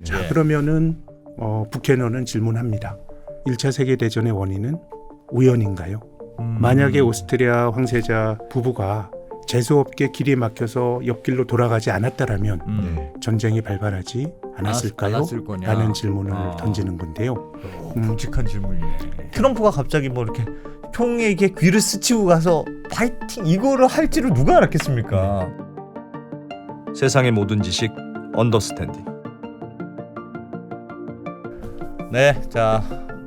자, 예. 그러면은 부캐넌은 질문합니다. 1차 세계대전의 원인은 우연인가요? 만약에 오스트리아 황세자 부부가 재수없게 길이 막혀서 옆길로 돌아가지 않았다라면 네. 전쟁이 발발하지 않았을까요? 않았을 거냐? 라는 질문을 아. 던지는 건데요. 굵직한 질문이네. 트럼프가 갑자기 뭐 이렇게 총에게 귀를 스치고 가서 파이팅 이거를 할지를 누가 알았겠습니까? 세상의 모든 지식 언더스탠딩. 네, 자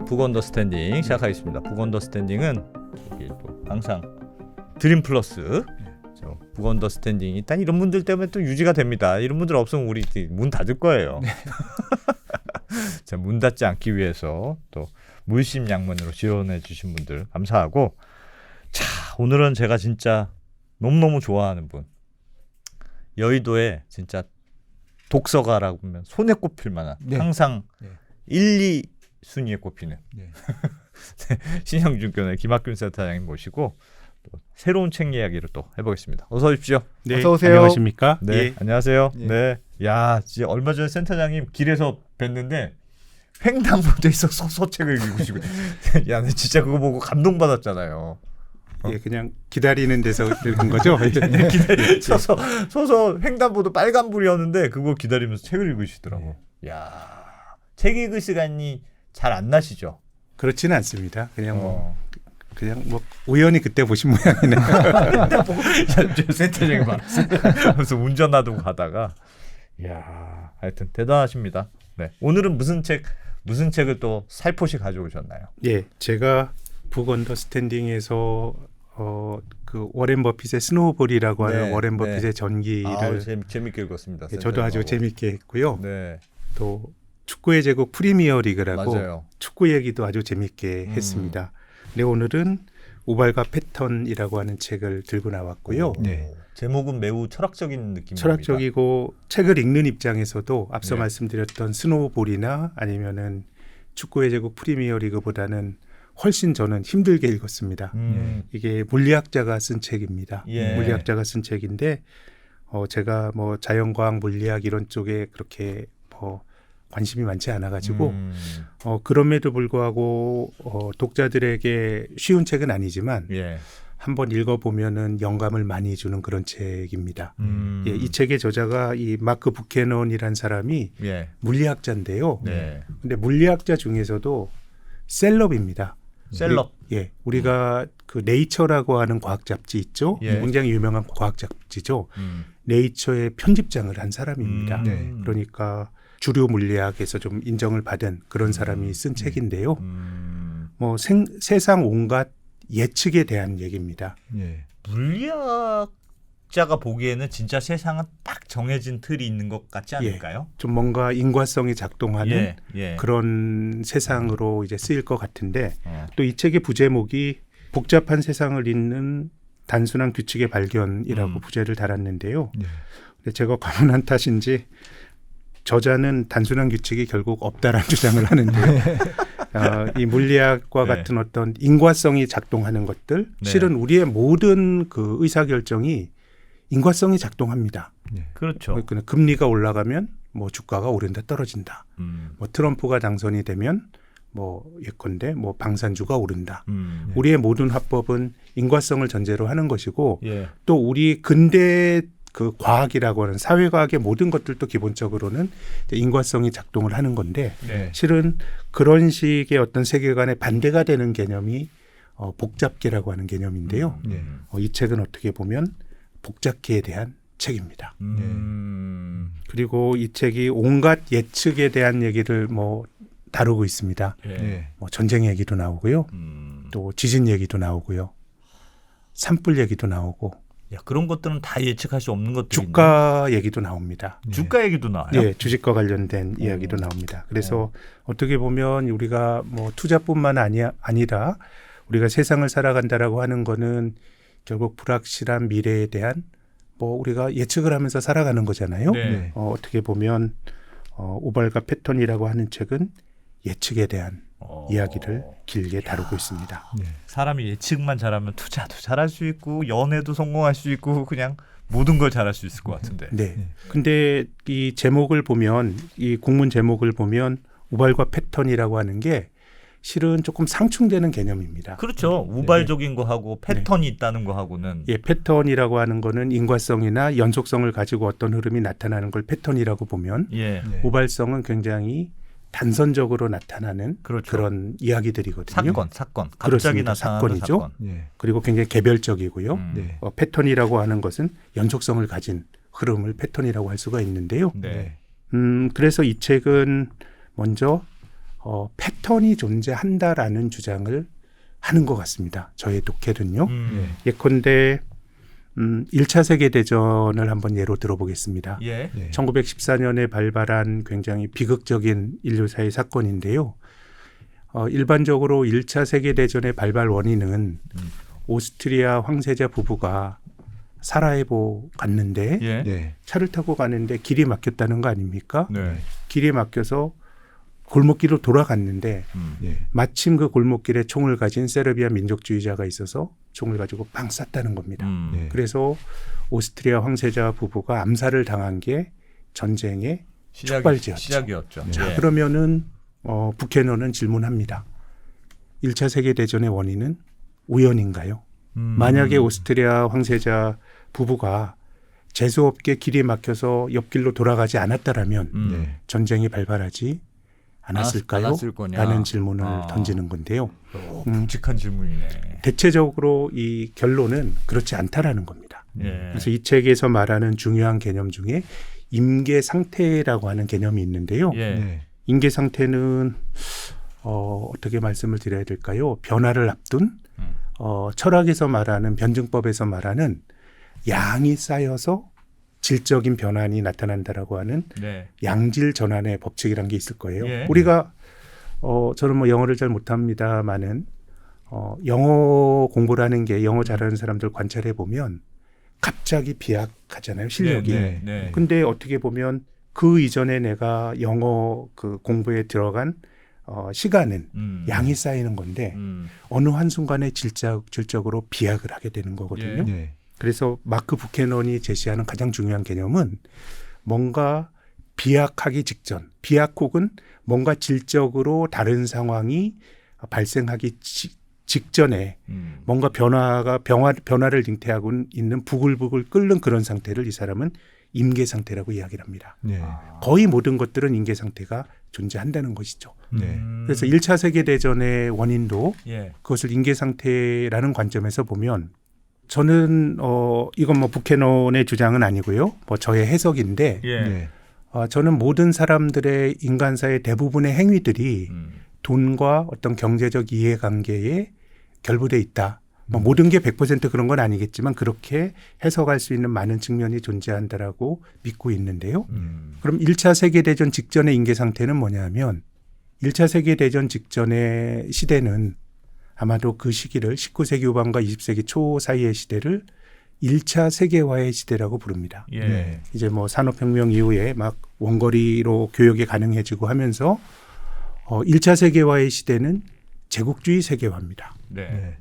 북언더스탠딩 시작하겠습니다. 북언더스탠딩은 이게 또 항상 드림 플러스 저 북언더스탠딩 일단 이런 분들 때문에 또 유지가 됩니다. 이런 분들 없으면 우리 문 닫을 거예요. 자, 문 닫지 않기 위해서 또 물심양면으로 지원해 주신 분들 감사하고, 자 오늘은 제가 진짜 너무너무 좋아하는 분, 여의도에 진짜 독서가라고 하면 손에 꼽힐 만한 네. 항상 네. 1, 2순위에 꼽히는 네. 신영준교내 김학균 센터장님 모시고 또 새로운 책 이야기를 또 해보겠습니다. 어서 오십시오. 네, 어서 오세요. 안녕하십니까? 네, 예. 안녕하세요. 예. 네, 야, 진짜 얼마 전에 센터장님 길에서 뵀는데 횡단보도에서 서서 책을 읽으시고, 야, 나 진짜 그거 보고 감동받았잖아요. 예, 그냥 기다리는 데서 읽은 거죠? 서서 횡단보도 빨간불이었는데 그거 기다리면서 책을 읽으시더라고. 야, 책 읽을 시간이 잘 안 나시죠? 그렇지는 않습니다. 그냥 뭐 우연히 그때 보신 모양이네요. 센터장이 말았어요. 그래서 운전 놔두고 가다가, 야, 하여튼 대단하십니다. 네, 오늘은 무슨 책을 또 살포시 가져오셨나요? 예, 제가 북언더스탠딩에서 그 워렌 버핏의 스노우볼이라고 하는 네, 워렌 버핏의 전기를 재밌게 읽었습니다. 예, 저도 아주 재밌게 했고요. 네, 또 축구의 제국 프리미어 리그라고 맞아요. 축구 얘기도 아주 재밌게 했습니다. 근데 오늘은 오발과 패턴이라고 하는 책을 들고 나왔고요. 네. 제목은 매우 철학적인 느낌입니다. 철학적이고 책을 읽는 입장에서도 앞서 네. 말씀드렸던 스노우볼이나 아니면은 축구의 제국 프리미어 리그보다는 훨씬 저는 힘들게 읽었습니다. 이게 물리학자가 쓴 책입니다. 예. 물리학자가 쓴 책인데 제가 뭐 자연과학 물리학 이런 쪽에 그렇게 뭐 관심이 많지 않아가지고 그럼에도 불구하고 독자들에게 쉬운 책은 아니지만 예. 한번 읽어보면은 영감을 많이 주는 그런 책입니다. 예, 이 이 책의 저자가 이 마크 부캐넌이란 사람이 예. 물리학자인데요. 네. 근데 물리학자 중에서도 셀럽입니다. 셀럽. 예, 우리가 그 네이처라고 하는 과학 잡지 있죠. 예. 굉장히 유명한 과학 잡지죠. 네이처의 편집장을 한 사람입니다. 네. 그러니까 주류 물리학에서 좀 인정을 받은 그런 사람이 쓴 책인데요. 뭐 세상 온갖 예측에 대한 얘기입니다. 예. 물리학자가 보기에는 진짜 세상은 딱 정해진 틀이 있는 것 같지 않을까요? 좀 뭔가 인과성이 작동하는 예. 그런 세상으로 이제 쓰일 것 같은데 어. 또 이 책의 부제목이 복잡한 세상을 잇는 단순한 규칙의 발견이라고 부제를 달았는데요. 네. 근데 제가 과문한 탓인지 저자는 단순한 규칙이 결국 없다라는 주장을 하는데요. 이 물리학과 네. 같은 어떤 인과성이 작동하는 것들, 네. 실은 우리의 모든 그 의사결정이 인과성이 작동합니다. 그렇죠. 그러니까 금리가 올라가면 뭐 주가가 오른다 떨어진다. 뭐 트럼프가 당선이 되면 뭐 예컨대 뭐 방산주가 오른다. 우리의 모든 화법은 인과성을 전제로 하는 것이고 예. 또 우리 근대 그 과학이라고 하는 사회과학의 모든 것들도 기본적으로는 인과성이 작동을 하는 건데 네. 실은 그런 식의 어떤 세계관에 반대가 되는 개념이 복잡계라고 하는 개념인데요. 이 책은 어떻게 보면 복잡계에 대한 책입니다. 그리고 이 책이 온갖 예측에 대한 얘기를 뭐 다루고 있습니다. 예. 예. 뭐 전쟁 얘기도 나오고요. 또 지진 얘기도 나오고요. 산불 얘기도 나오고 야, 그런 것들은 다 예측할 수 없는 것들이 주가 얘기도 나옵니다. 있나요? 주가 얘기도 나와요. 예, 주식과 관련된 이야기도 나옵니다. 그래서 어떻게 보면 우리가 뭐 투자뿐만 아니라 우리가 세상을 살아간다라고 하는 거는 결국 불확실한 미래에 대한 뭐 우리가 예측을 하면서 살아가는 거잖아요. 네. 어떻게 보면 오발과 패턴이라고 하는 책은 예측에 대한 이야기를 길게 다루고 있습니다. 사람이 예측만 잘하면 투자도 잘할 수 있고 연애도 성공할 수 있고 그냥 모든 걸 잘할 수 있을 것 같은데. 네. 근데 이 제목을 보면 이 국문 제목을 보면 우발과 패턴이라고 하는 게 실은 조금 상충되는 개념입니다. 그렇죠. 우발적인 거 하고 패턴이 있다는 거 하고는 예, 패턴이라고 하는 거는 인과성이나 연속성을 가지고 어떤 흐름이 나타나는 걸 패턴이라고 보면 예. 우발성은 굉장히 단선적으로 나타나는 그렇죠. 그런 이야기들이거든요. 사건. 갑자기 그렇습니다. 나타나는 사건이죠. 사건. 그리고 굉장히 개별적이고요. 네. 패턴이라고 하는 것은 연속성을 가진 흐름을 패턴이라고 할 수가 있는데요. 네. 그래서 이 책은 먼저 패턴이 존재한다라는 주장을 하는 것 같습니다. 저의 독해는요. 예컨대 1차 세계대전을 한번 예로 들어보겠습니다. 예. 1914년에 발발한 굉장히 비극적인 인류사의 사건인데요. 일반적으로 1차 세계대전의 발발 원인은 오스트리아 황세자 부부가 사라예보 갔는데 예. 차를 타고 가는데 길이 막혔다는 거 아닙니까? 네. 길이 막혀서 골목길로 돌아갔는데 마침 그 골목길에 총을 가진 세르비아 민족주의자가 있어서 총을 가지고 빵 쐈다는 겁니다. 그래서 오스트리아 황세자 부부가 암살을 당한 게 전쟁의 촉발지였죠. 시작이었죠. 자, 예. 그러면은 부캐넌은 질문합니다. 1차 세계대전의 원인은 우연인가요? 만약에 오스트리아 황세자 부부가 재수없게 길이 막혀서 옆길로 돌아가지 않았다라면 전쟁이 발발하지 않았을까요? 않았을 거냐? 라는 질문을 던지는 건데요. 묵직한 질문이네. 대체적으로 이 결론은 그렇지 않다라는 겁니다. 예. 그래서 이 책에서 말하는 중요한 개념 중에 임계 상태라고 하는 개념이 있는데요. 예. 임계 상태는 어떻게 말씀을 드려야 될까요? 변화를 앞둔 철학에서 말하는 변증법에서 말하는 양이 쌓여서 질적인 변환이 나타난다라고 하는 네. 양질 전환의 법칙이라는 게 있을 거예요. 예. 우리가 저는 뭐 영어를 잘 못합니다만은 영어 공부라는 게 영어 잘하는 사람들 관찰해 보면 갑자기 비약하잖아요, 실력이. 네. 근데 어떻게 보면 그 이전에 내가 영어 그 공부에 들어간 시간은 양이 쌓이는 건데 어느 한순간에 질적으로 비약을 하게 되는 거거든요. 그래서 마크 부캐넌이 제시하는 가장 중요한 개념은 뭔가 비약하기 직전, 비약 혹은 뭔가 질적으로 다른 상황이 발생하기 직전에 뭔가 변화를 잉태하고 있는 부글부글 끓는 그런 상태를 이 사람은 임계 상태라고 이야기를 합니다. 거의 모든 것들은 임계 상태가 존재한다는 것이죠. 그래서 1차 세계대전의 원인도 그것을 임계 상태라는 관점에서 보면 저는 이건 뭐 부캐넌의 주장은 아니고요. 뭐 저의 해석인데 저는 모든 사람들의 인간사의 대부분의 행위들이 돈과 어떤 경제적 이해관계에 결부돼 있다. 뭐 모든 게 100% 그런 건 아니겠지만 그렇게 해석할 수 있는 많은 측면이 존재한다라고 믿고 있는데요. 그럼 1차 세계대전 직전의 인계 상태는 뭐냐면 1차 세계대전 직전의 시대는 아마도 그 시기를 19세기 후반과 20세기 초 사이의 시대를 1차 세계화의 시대라고 부릅니다. 이제 뭐 산업혁명 이후에 막 원거리로 교역이 가능해지고 하면서 1차 세계화의 시대는 제국주의 세계화입니다.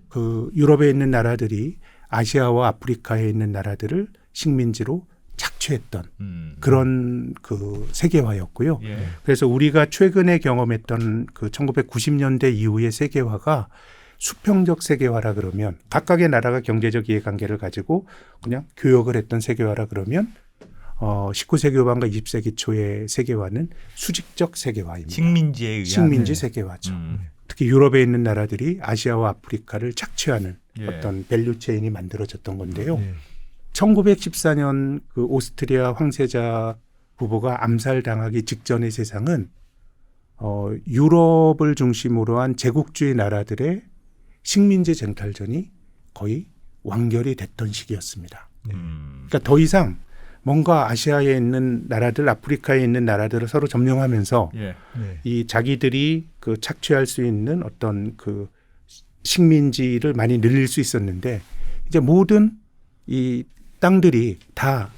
그 유럽에 있는 나라들이 아시아와 아프리카에 있는 나라들을 식민지로 착취했던 그런 그 세계화였고요. 그래서 우리가 최근에 경험했던 그 1990년대 이후의 세계화가 수평적 세계화라 그러면 각각의 나라가 경제적 이해관계를 가지고 그냥 교역을 했던 세계화라 그러면 19세기 후반과 20세기 초의 세계화는 수직적 세계화입니다. 식민지에 의한 식민지 세계화죠. 특히 유럽에 있는 나라들이 아시아와 아프리카를 착취하는 어떤 밸류체인이 만들어졌던 건데요. 1914년 그 오스트리아 황세자 부부가 암살당하기 직전의 세상은 유럽을 중심으로 한 제국주의 나라들의 식민지 쟁탈전이 거의 완결이 됐던 시기였습니다. 그러니까 더 이상 뭔가 아시아에 있는 나라들, 아프리카에 있는 나라들을 서로 점령하면서 이 자기들이 그 착취할 수 있는 어떤 그 식민지를 많이 늘릴 수 있었는데 이제 모든 이 땅들이 다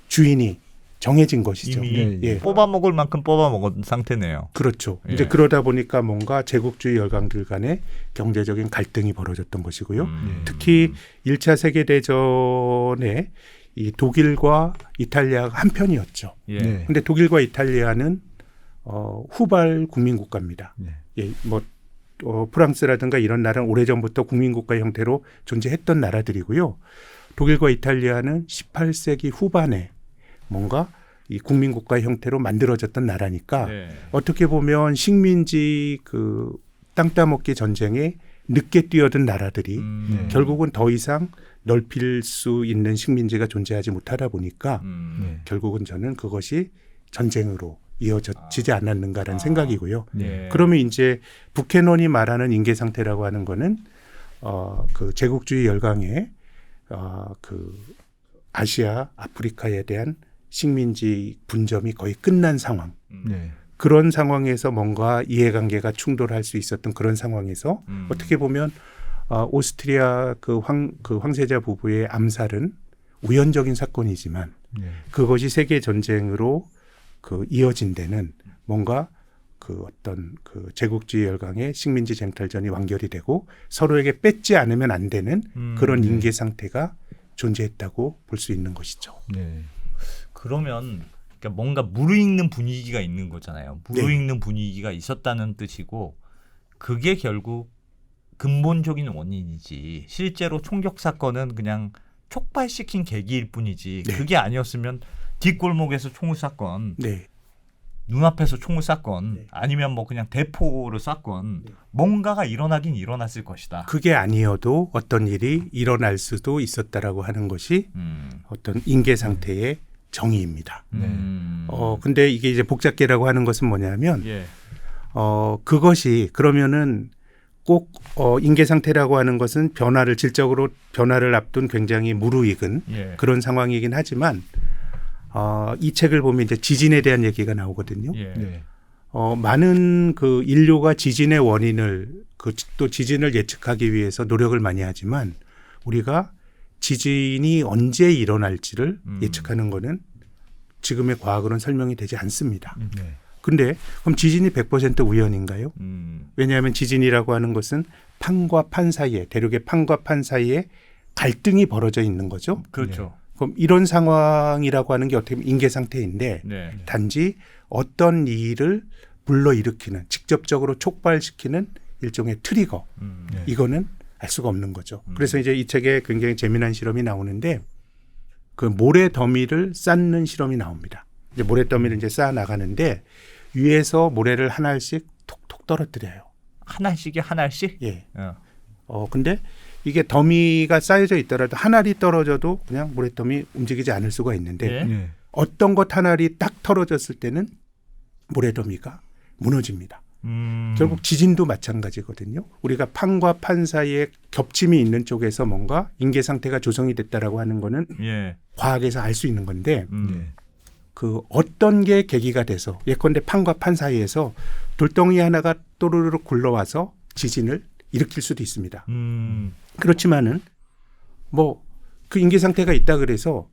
주인이 정해진 것이죠. 이미 뽑아먹을 만큼 뽑아먹은 상태네요. 그렇죠. 이제 그러다 보니까 뭔가 제국주의 열강들 간의 경제적인 갈등이 벌어졌던 것이고요. 특히 1차 세계대전에 이 독일과 이탈리아가 한편이었죠. 예. 네. 근데 독일과 이탈리아는 후발 국민국가입니다. 네. 예, 뭐 프랑스라든가 이런 나라는 오래전부터 국민국가 형태로 존재했던 나라들이고요. 독일과 이탈리아는 18세기 후반에 뭔가 이 국민국가 형태로 만들어졌던 나라니까 네. 어떻게 보면 식민지 그 땅 따먹기 전쟁에 늦게 뛰어든 나라들이 네. 결국은 더 이상 넓힐 수 있는 식민지가 존재하지 못하다 보니까 네. 결국은 저는 그것이 전쟁으로 이어지지 않았는가라는 생각이고요. 네. 그러면 이제 부캐넌이 말하는 인계 상태라고 하는 거는 그 제국주의 열강의 그 아시아, 아프리카에 대한 식민지 분점이 거의 끝난 상황. 네. 그런 상황에서 뭔가 이해관계가 충돌할 수 있었던 그런 상황에서 어떻게 보면 오스트리아 그 황세자 부부의 암살은 우연적인 사건이지만 네. 그것이 세계 전쟁으로 그 이어진 데는 뭔가 그 어떤 그 제국주의 열강의 식민지 쟁탈전이 완결이 되고 서로에게 뺏지 않으면 안 되는 그런 네. 인계 상태가 존재했다고 볼 수 있는 것이죠. 네. 그러면 그러니까 뭔가 무르익는 분위기가 있는 거잖아요. 무르익는 네. 분위기가 있었다는 뜻이고 그게 결국 근본적인 원인이지 실제로 총격 사건은 그냥 촉발시킨 계기일 뿐이지 네. 그게 아니었으면 뒷골목에서 총을 쐈건 네. 눈앞에서 총을 쐈건 네. 아니면 뭐 그냥 대포를 쐈건 네. 뭔가가 일어나긴 일어났을 것이다. 그게 아니어도 어떤 일이 일어날 수도 있었다라고 하는 것이 어떤 인계 상태의 정의입니다. 네. 근데 이게 이제 복잡계라고 하는 것은 뭐냐면 예. 그것이 그러면은 꼭 인계 상태라고 하는 것은 질적으로 변화를 앞둔 굉장히 무르익은 예. 그런 상황이긴 하지만 이 책을 보면 이제 지진에 대한 얘기가 나오거든요. 예. 네. 많은 그 인류가 지진의 원인을 또 지진을 예측하기 위해서 노력을 많이 하지만 우리가 지진이 언제 일어날지를 예측하는 거는 지금의 과학으로는 설명이 되지 않습니다. 네. 근데 그럼 지진이 100% 우연인가요? 왜냐하면 지진이라고 하는 것은 판과 판 사이에 대륙의 판과 판 사이에 갈등이 벌어져 있는 거죠. 그렇죠. 그럼 이런 상황이라고 하는 게 어떻게 보면 인계 상태인데 네. 단지 어떤 일을 불러일으키는 직접적으로 촉발시키는 일종의 트리거 네. 이거는 알 수가 없는 거죠. 그래서 이제 이 책에 굉장히 재미난 실험이 나오는데 그 모래 더미를 쌓는 실험이 나옵니다. 이제 모래 더미를 이제 쌓아 나가는데 위에서 모래를 하나씩 톡톡 떨어뜨려요. 하나씩이 하나씩? 예. 어. 근데 이게 더미가 쌓여져 있더라도 한 알이 떨어져도 그냥 모래더미 움직이지 않을 수가 있는데 예. 네. 어떤 것 한 알이 딱 털어졌을 때는 모래더미가 무너집니다. 결국 지진도 마찬가지거든요. 우리가 판과 판 사이에 겹침이 있는 쪽에서 뭔가 인계 상태가 조성이 됐다라고 하는 거는 예. 과학에서 알 수 있는 건데 네. 그 어떤 게 계기가 돼서 예컨대 판과 판 사이에서 돌덩이 하나가 또르르 굴러와서 지진을 일으킬 수도 있습니다. 그렇지만은 뭐 그 인계 상태가 있다 그래서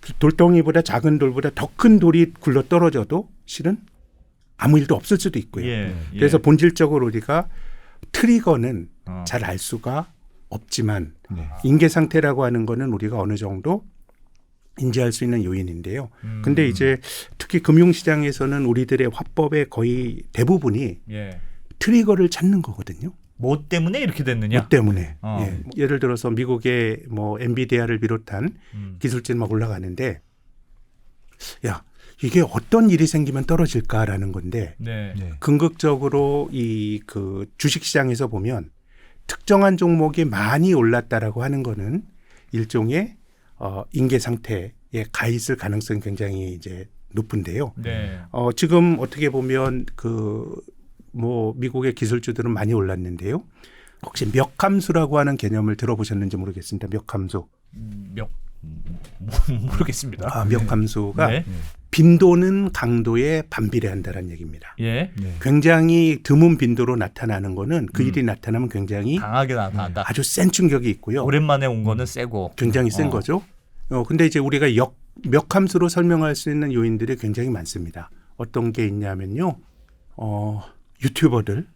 그 돌덩이보다 작은 돌보다 더 큰 돌이 굴러 떨어져도 실은 아무 일도 없을 수도 있고요. 예. 그래서 본질적으로 우리가 트리거는 어. 잘 알 수가 없지만 네. 인계 상태라고 하는 거는 우리가 어느 정도 인지할 수 있는 요인인데요. 근데 이제 특히 금융시장에서는 우리들의 화법의 거의 대부분이 예. 트리거를 찾는 거거든요. 뭐 때문에 이렇게 됐느냐? 뭐 때문에. 어. 예. 예를 들어서 미국의 뭐 엔비디아를 비롯한 기술주는 막 올라가는데 야 이게 어떤 일이 생기면 떨어질까라는 건데 네. 네. 궁극적으로 이 그 주식시장에서 보면 특정한 종목이 많이 올랐다라고 하는 거는 일종의 인계 상태에 가 있을 가능성이 굉장히 이제 높은데요. 네. 지금 어떻게 보면 그 뭐 미국의 기술주들은 많이 올랐는데요. 혹시 멱함수라고 하는 개념을 들어보셨는지 모르겠습니다. 멱함수. 모르겠습니다. 멱함수가 네. 빈도는 강도에 반비례한다는 얘기입니다. 예. 네. 굉장히 드문 빈도로 나타나는 거는 그 일이 나타나면 굉장히 강하게 나타난다. 아주 센 충격이 있고요. 오랜만에 온 거는 세고. 굉장히 센 거죠. 근데 이제 우리가 멱함수로 설명할 수 있는 요인들이 굉장히 많습니다. 어떤 게 있냐면요. 유튜버들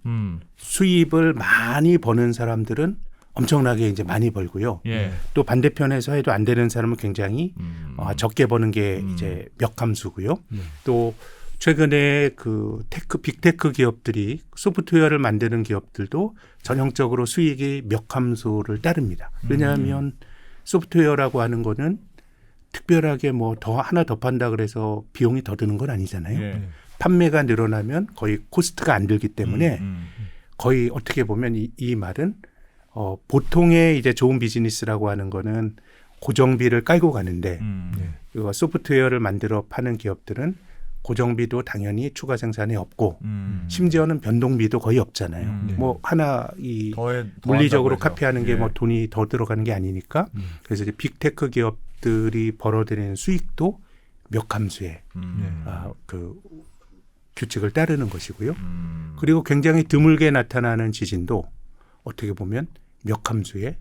수입을 많이 버는 사람들은 엄청나게 이제 많이 벌고요. 예. 또 반대편에서 해도 안 되는 사람은 굉장히 적게 버는 게 이제 몇 함수고요. 또 최근에 그 빅테크 기업들이 소프트웨어를 만드는 기업들도 전형적으로 수익이 몇 함수를 따릅니다. 왜냐하면 소프트웨어라고 하는 거는 특별하게 뭐 더 하나 더 판다 그래서 비용이 더 드는 건 아니잖아요. 예. 판매가 늘어나면 거의 코스트가 안 들기 때문에 거의 어떻게 보면 이 말은 보통의 이제 좋은 비즈니스라고 하는 거는 고정비를 깔고 가는데 그 소프트웨어를 만들어 파는 기업들은 고정비도 당연히 추가 생산에 없고 심지어는 변동비도 거의 없잖아요. 뭐 하나 이 물리적으로 카피하는 게 뭐 돈이 더 들어가는 게 아니니까 그래서 이제 빅테크 기업들이 벌어들이는 수익도 몇 함수의 그 규칙을 따르는 것이고요. 그리고 굉장히 드물게 나타나는 지진도 어떻게 보면 몇 함수의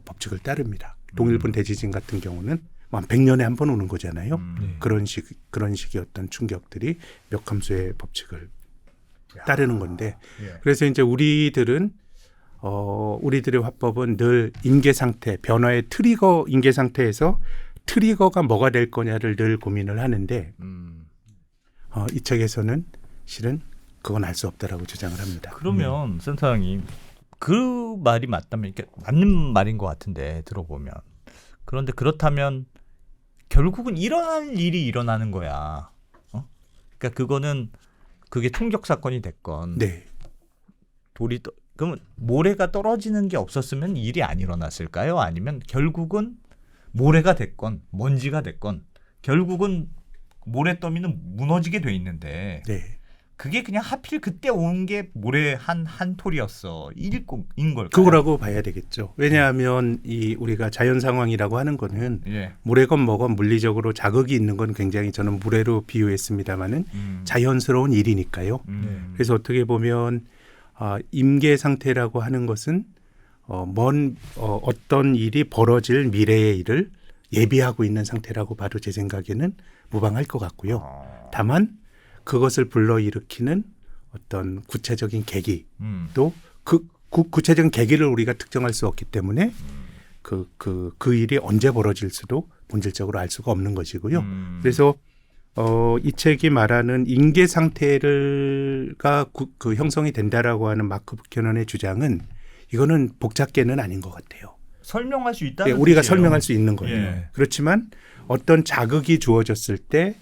법칙을 따릅니다. 동일본 대지진 같은 경우는 한 100년에 한 번 오는 거잖아요. 그런 식의 어떤 충격들이 몇 함수의 법칙을 따르는 건데 그래서 이제 우리들은 우리들의 화법은 늘 인계 상태, 변화의 트리거 인계 상태에서 트리거가 뭐가 될 거냐를 늘 고민을 하는데 이 책에서는 실은 그건 알 수 없다라고 주장을 합니다. 그러면 센터장님 그 말이 맞다면 이게 맞는 말인 것 같은데 들어보면 그런데 그렇다면 결국은 일어날 일이 일어나는 거야. 그러니까 그거는 그게 총격 사건이 됐건 네. 그러면 모래가 떨어지는 게 없었으면 일이 안 일어났을까요? 아니면 결국은 모래가 됐건 먼지가 됐건 결국은 모래더미는 무너지게 돼 있는데 네. 그게 그냥 하필 그때 온 게 모래 한 톨이었어. 인 걸까요? 그거라고 봐야 되겠죠. 왜냐하면 이 우리가 자연 상황이라고 하는 거는 모래건 뭐건 물리적으로 자극이 있는 건 굉장히 저는 모래로 비유했습니다마는 자연스러운 일이니까요. 그래서 어떻게 보면 임계 상태라고 하는 것은 어떤 일이 벌어질 미래의 일을 예비하고 있는 상태라고 봐도 제 생각에는 무방할 것 같고요. 다만 그것을 불러일으키는 어떤 구체적인 계기 또 그 구체적인 계기를 우리가 특정할 수 없기 때문에 그 일이 언제 벌어질 수도 본질적으로 알 수가 없는 것이고요. 그래서 이 책이 말하는 인계 상태가 그 형성이 된다라고 하는 마크 부캐넌의 주장은 이거는 복잡계는 아닌 것 같아요. 설명할 수 있다는 우리가 뜻이에요. 설명할 수 있는 거예요. 예. 그렇지만 어떤 자극이 주어졌을 때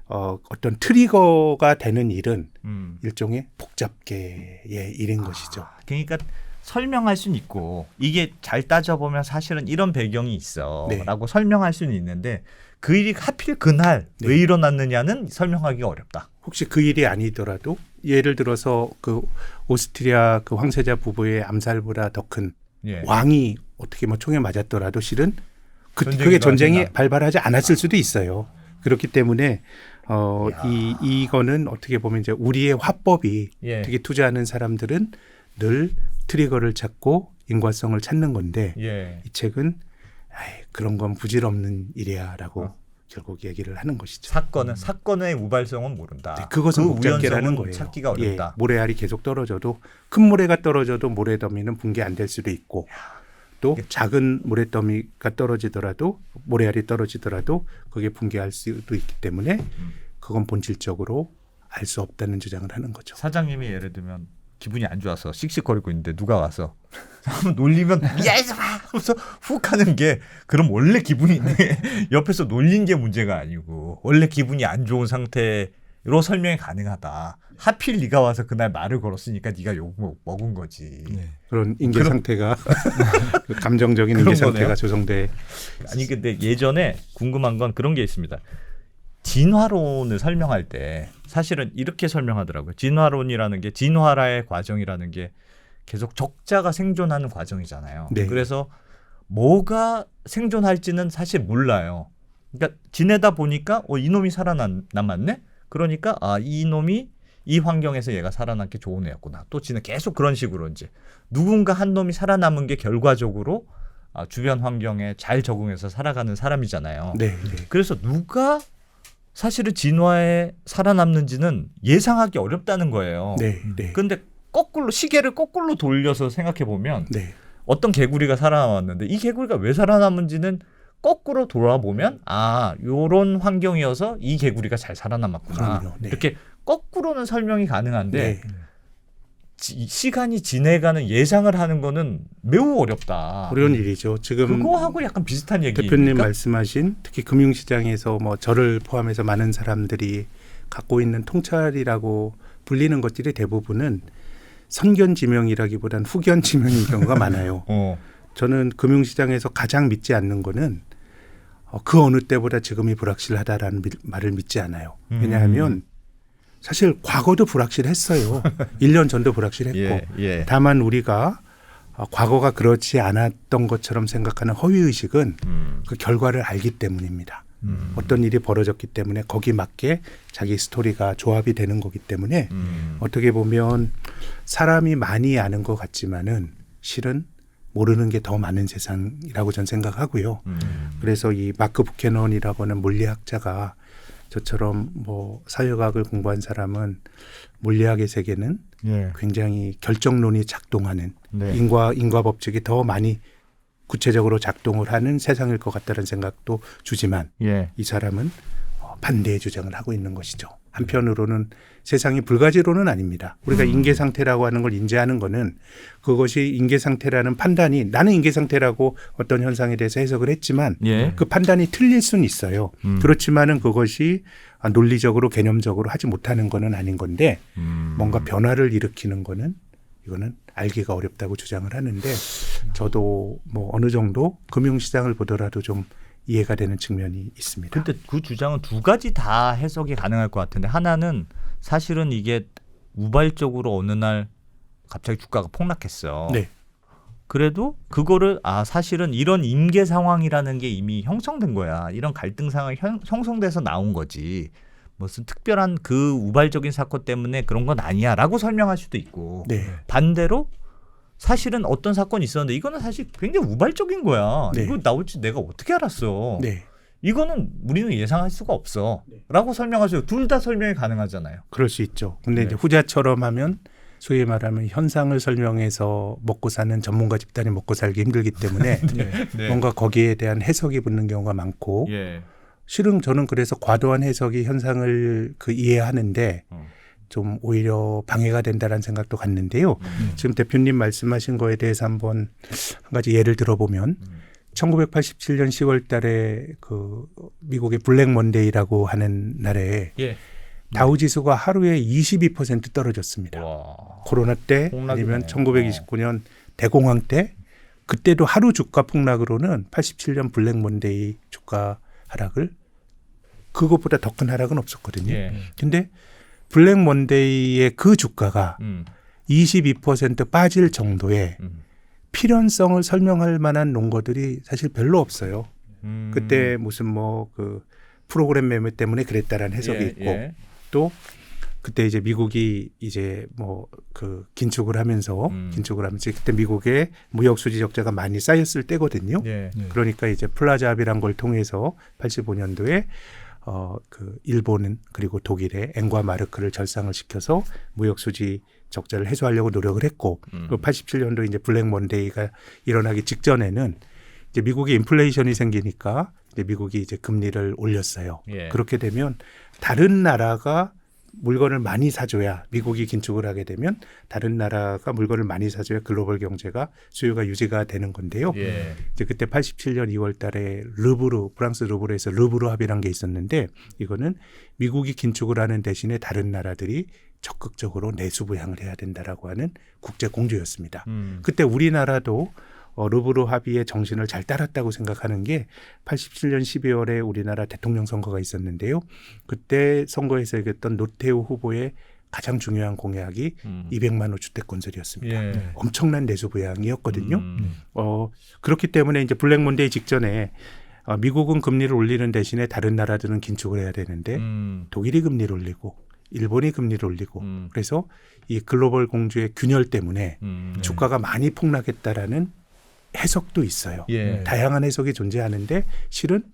어떤 트리거가 되는 일은 일종의 복잡계의 일인 것이죠. 그러니까 설명할 수는 있고 이게 잘 따져보면 사실은 이런 배경이 있어 네. 라고 설명할 수는 있는데 그 일이 하필 그날 왜 일어났느냐는 설명하기가 어렵다. 혹시 그 일이 아니더라도 예를 들어서 그 오스트리아 그 황세자 부부의 암살보다 더 큰 왕이 어떻게 뭐 총에 맞았더라도 실은 그게 전쟁이 발발하지 않았을 수도 있어요. 그렇기 때문에 이거는 어떻게 보면 이제 우리의 화법이 특히 투자하는 사람들은 늘 트리거를 찾고 인과성을 찾는 건데 이 책은 그런 건 부질없는 일이야라고 결국 얘기를 하는 것이죠. 사건의 우발성은 모른다. 네, 그것은 복잡계라는 거예요. 찾기가 어렵다. 모래알이 계속 떨어져도 큰 모래가 떨어져도 모래더미는 붕괴 안 될 수도 있고 또 작은 모래더미가 떨어지더라도 모래알이 떨어지더라도 그게 붕괴할 수도 있기 때문에 그건 본질적으로 알 수 없다는 주장을 하는 거죠. 사장님이 예를 들면 기분이 안 좋아서 씩씩거리고 있는데 누가 와서 한번 놀리면 야이서 하면서 훅 하는 게 그럼 원래 기분이 옆에서 놀린 게 문제가 아니고 원래 기분이 안 좋은 상태로 설명이 가능하다. 하필 네가 와서 그날 말을 걸었으니까 네가 욕 먹은 거지. 그런 인계 상태가 그 감정적인 인계 상태가 조성돼. 아니 근데 예전에 궁금한 건 그런 게 있습니다. 진화론을 설명할 때 사실은 이렇게 설명하더라고요. 진화론이라는 게 진화라의 과정이라는 게 계속 적자가 생존하는 과정이잖아요. 네. 그래서 뭐가 생존할지는 사실 몰라요. 그러니까 지내다 보니까 이놈이 살아남았네. 그러니까 이놈이 이 환경에서 얘가 살아남기 좋은 애였구나. 또 계속 그런 식으로 이제 누군가 한 놈이 살아남은 게 결과적으로 주변 환경에 잘 적응해서 살아가는 사람이잖아요. 네. 그래서 누가 사실은 진화에 살아남는지는 예상하기 어렵다는 거예요. 네. 근데 시계를 거꾸로 돌려서 생각해 보면 어떤 개구리가 살아남았는데 이 개구리가 왜 살아남은지는 거꾸로 돌아보면 요런 환경이어서 이 개구리가 잘 살아남았구나. 그럼요. 네. 이렇게 거꾸로는 설명이 가능한데 네. 시간이 지내가는 예상을 하는 거는 매우 어렵다. 어려운 일이죠. 지금 그거하고 약간 비슷한 얘기입니까? 대표님 말씀하신 특히 금융시장에서 뭐 저를 포함해서 많은 사람들이 갖고 있는 통찰이라고 불리는 것들이 대부분은 선견지명이라기보다는 후견지명인 경우가 많아요. 저는 금융시장에서 가장 믿지 않는 거는 그 어느 때보다 지금이 불확실하다라는 말을 믿지 않아요. 왜냐하면 사실 과거도 불확실했어요. 1년 전도 불확실했고 예. 다만 우리가 과거가 그렇지 않았던 것처럼 생각하는 허위의식은 그 결과를 알기 때문입니다. 어떤 일이 벌어졌기 때문에 거기 맞게 자기 스토리가 조합이 되는 거기 때문에 어떻게 보면 사람이 많이 아는 것 같지만은 실은 모르는 게 더 많은 세상이라고 저는 생각하고요. 그래서 이 마크 부캐넌이라고 하는 물리학자가 저처럼 뭐 사회과학을 공부한 사람은 물리학의 세계는 굉장히 결정론이 작동하는 인과 법칙이 더 많이 구체적으로 작동을 하는 세상일 것 같다는 생각도 주지만 이 사람은 반대의 주장을 하고 있는 것이죠. 한편으로는 세상이 불가지로는 아닙니다. 우리가 인계 상태라고 하는 걸 인지하는 거는 그것이 인계 상태라는 판단이 나는 인계 상태라고 어떤 현상에 대해서 해석을 했지만 그 판단이 틀릴 수는 있어요. 그렇지만은 그것이 논리적으로 개념적으로 하지 못하는 거는 아닌 건데 뭔가 변화를 일으키는 거는 이거는 알기가 어렵다고 주장을 하는데 저도 뭐 어느 정도 금융시장을 보더라도 좀 이해가 되는 측면이 있습니다. 근데 그 주장은 두 가지 다 해석이 가능할 것 같은데 하나는 사실은 이게 우발적으로 어느 날 갑자기 주가가 폭락했어. 네. 그래도 그거를 사실은 이런 임계 상황이라는 게 이미 형성된 거야. 이런 갈등 상황이 형성돼서 나온 거지. 무슨 특별한 그 우발적인 사건 때문에 그런 건 아니야라고 설명할 수도 있고 반대로 사실은 어떤 사건이 있었는데 이거는 사실 굉장히 우발적인 거야. 이거 나올지 내가 어떻게 알았어. 이거는 우리는 예상할 수가 없어. 라고 설명하세요. 둘 다 설명이 가능하잖아요. 그럴 수 있죠. 근데 이제 후자처럼 하면 소위 말하면 현상을 설명해서 먹고 사는 전문가 집단이 먹고 살기 힘들기 때문에 뭔가 거기에 대한 해석이 붙는 경우가 많고 실은 저는 그래서 과도한 해석이 현상을 이해하는데 좀 오히려 방해가 된다는 생각도 갖는데요. 지금 대표님 말씀하신 거에 대해서 한번 한 가지 예를 들어보면 1987년 10월 달에 그 미국의 블랙 먼데이라고 하는 날에 다우지수가 하루에 22% 떨어졌습니다. 코로나 때 아니면 1929년 대공황 때 그때도 하루 주가 폭락으로는 87년 블랙 먼데이 주가 하락을 그것보다 더 큰 하락은 없었거든요. 근데 블랙 먼데이의 그 주가가 22% 빠질 정도의 필연성을 설명할 만한 논거들이 사실 별로 없어요. 그때 무슨 뭐 그 프로그램 매매 때문에 그랬다라는 해석이 있고 또 그때 이제 미국이 이제 뭐 그 긴축을 하면서 그때 미국의 무역 수지 적자가 많이 쌓였을 때거든요. 그러니까 이제 플라자 합의란 걸 통해서 85년도에 그 일본은 그리고 독일의 엔과 마르크를 절상을 시켜서 무역 수지 적자를 해소하려고 노력을 했고 그 87년도 이제 블랙 먼데이가 일어나기 직전에는 이제 미국에 인플레이션이 생기니까 이제 미국이 이제 금리를 올렸어요. 그렇게 되면 다른 나라가 물건을 많이 사줘야 미국이 긴축을 하게 되면 다른 나라가 물건을 많이 사줘야 글로벌 경제가 수요가 유지가 되는 건데요. 이제 그때 87년 2월 달에 프랑스 르브르에서 르브르 합의란 게 있었는데 이거는 미국이 긴축을 하는 대신에 다른 나라들이 적극적으로 내수 부양을 해야 된다라고 하는 국제 공조였습니다. 그때 우리나라도 르브르 합의의 정신을 잘 따랐다고 생각하는 게 87년 12월에 우리나라 대통령 선거가 있었는데요. 그때 선거에서 이겼던 노태우 후보의 가장 중요한 공약이 200만 호 주택 건설이었습니다. 엄청난 내수 부양이었거든요. 그렇기 때문에 이제 블랙 먼데이 직전에 미국은 금리를 올리는 대신에 다른 나라들은 긴축을 해야 되는데 독일이 금리를 올리고 일본이 금리를 올리고 그래서 이 글로벌 공주의 균열 때문에 주가가 많이 폭락했다라는 해석도 있어요. 다양한 해석이 존재하는데 실은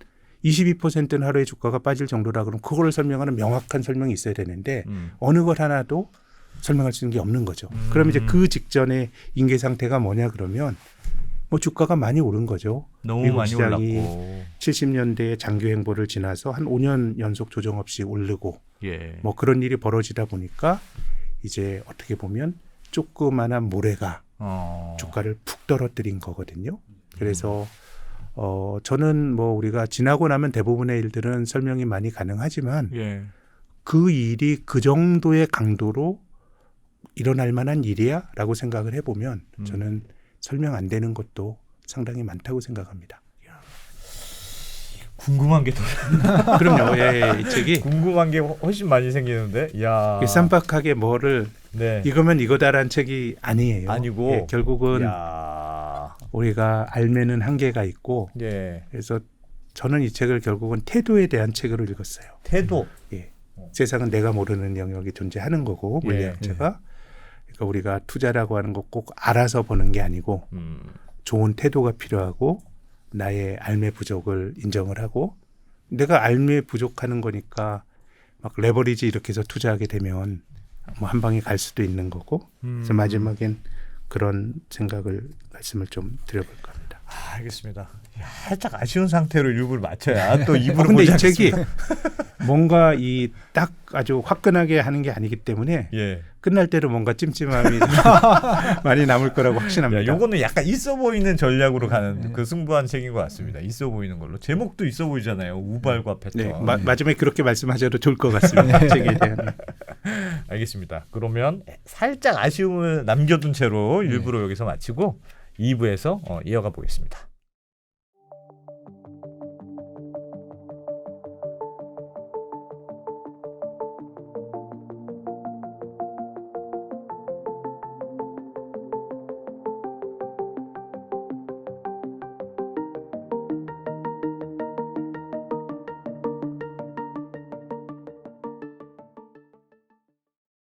22%는 하루에 주가가 빠질 정도라 그러면 그거를 설명하는 명확한 설명이 있어야 되는데 어느 것 하나도 설명할 수 있는 게 없는 거죠. 그럼 이제 그 직전에 인계 상태가 뭐냐 그러면 뭐 주가가 많이 오른 거죠. 너무 미국 많이 시장이 올랐고. 70년대의 장기 횡보를 지나서 한 5년 연속 조정 없이 오르고 예. 뭐 그런 일이 벌어지다 보니까 이제 어떻게 보면 조그만한 모래가 주가를 푹 떨어뜨린 거거든요. 그래서 저는 뭐 우리가 지나고 나면 대부분의 일들은 설명이 많이 가능하지만 예. 그 일이 그 정도의 강도로 일어날 만한 일이야라고 생각을 해보면 저는 설명 안 되는 것도 상당히 많다고 생각합니다. 궁금한 게 더 그럼요. 예, 이 책이 궁금한 게 훨씬 많이 생기는데. 야. 쌈박하게 뭐를 네. 이거면 이거다라는 책이 아니에요. 아니고. 예, 결국은 야. 우리가 알면은 한계가 있고 예. 그래서 저는 이 책을 결국은 태도에 대한 책으로 읽었어요. 태도. 예. 세상은 내가 모르는 영역이 존재하는 거고 예. 물리학자가 그러니까 우리가 투자라고 하는 거 꼭 알아서 보는 게 아니고 좋은 태도가 필요하고 나의 알매 부족을 인정을 하고 내가 알매 부족하는 거니까 막 레버리지 이렇게 해서 투자하게 되면 뭐 한 방에 갈 수도 있는 거고 그래서 마지막엔 그런 생각을 말씀을 좀 드려볼까 합니다. 알겠습니다. 야, 살짝 아쉬운 상태로 1부를 마쳐야 또 2부를 근데 보지 이 책이 않겠습니까? 뭔가 이 딱 아주 화끈하게 하는 게 아니기 때문에 예. 끝날 때로 뭔가 찜찜함이 많이 남을 거라고 확신합니다. 야, 요거는 약간 있어 보이는 전략으로 가는 그 승부한 책인 것 같습니다. 있어 보이는 걸로. 제목도 있어 보이잖아요. 우발과 패턴. 네, 마지막에 그렇게 말씀하셔도 좋을 것 같습니다. 책에 대한. 알겠습니다. 그러면 살짝 아쉬움을 남겨둔 채로 1부로 여기서 마치고 2부에서 이어가 보겠습니다.